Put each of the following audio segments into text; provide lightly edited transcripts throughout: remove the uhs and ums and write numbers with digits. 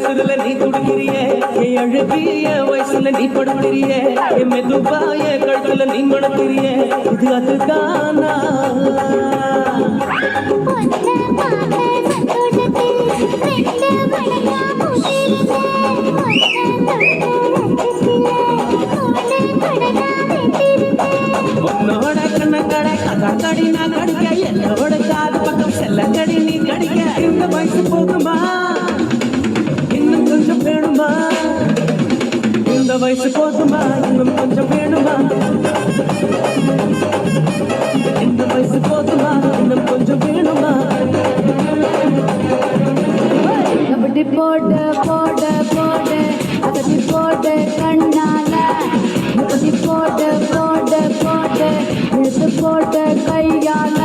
உசுருல நீ துடிக்கிறியே என் அழுகிய வயசுல நீ படுக்கிறியே என் மெதுவாய கழுத்துல நீ மணக்கிறியே இது அதுதானா உன்னோட கண்ணங்கடை கதாக்கடி நான் கடிக்க என்னோட காது பக்கம் செல்லங்கடி நீ கடிக்க இந்த வயசு போகுமா இன்னும் கொஞ்சம் வேணுமா இந்த வயசு போகுமா இன்னும் கொஞ்சம் வேணுமா இந்த வயசு போகுமா இன்னும் கொஞ்சம் வேணுமா கபடி போடு போடு போடு கபடி போடு கண்ணால கபடி போடு போடு போடு எடுத்து போடு கையால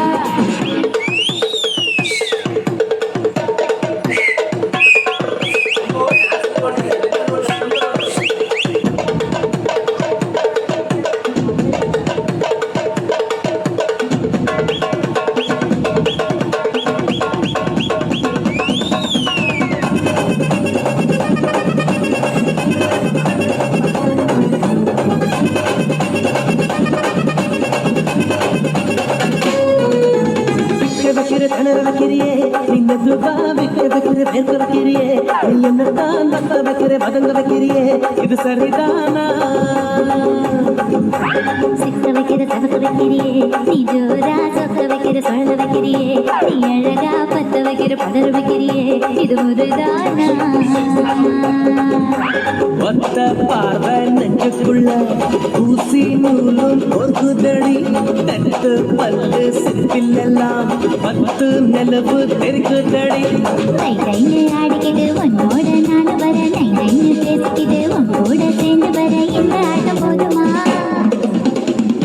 வைக்கிறியே நீ மெதுவா வைக்கிற பேர்க்க வைக்கிறியே நீ என்னத்தான் நம்ப வைக்கிற வதங்க வைக்கிறியே இது சரிதானா சிக்க வைக்கிற சபக்க வைக்கிறியே நீ ஜோரா சொக்க வைக்கிற சொல்ல வைக்கிறியே நீ அழகா பத்த வைக்கிற பதற வைக்கிறியே இது முருதானா ஒத்த பார்வை நெஞ்சுக்குள்ள ஊசி நூலும் பொறுக்குதடி தட்டு பல்லு சிற்பில்லெல்லாம் பத்து நிலவு தெருக்குதடி கை கைன்னு ஆடிக்கிட்டு உன்னோட நானு வர நை நைன்னு பேசிக்கிட்டு உன் கூட சேர்ந்து வர இந்த ஆட்டம் போதுமா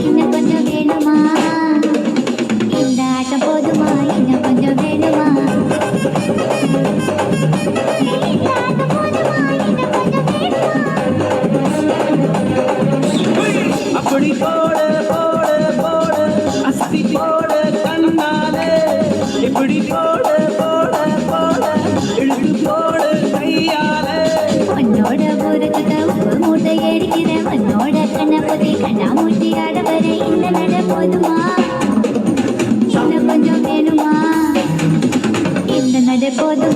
இன்னும் கொஞ்சம் வேணுமா இந்த ஆட்டம் போதுமா இன்னும் கொஞ்சம் வேணுமா இந்த ஆட்டம் போதுமா இன்னும் கொஞ்சம் வேணுமா அப்படி போட போட போட அஸ்தி போட கண்ணாலே இப்படி போட போட போட இழுத்து போட கையாலே உன்னோட ஊருக்கு உப்பு மூட்டை எரிக்கிற உன்னோட கண்ணை பொதி கண்ணா மூட்டி ஆட வர இந்த நட போதுமா இன்னும் கொஞ்சம் வேணுமா இந்த நட போதுமா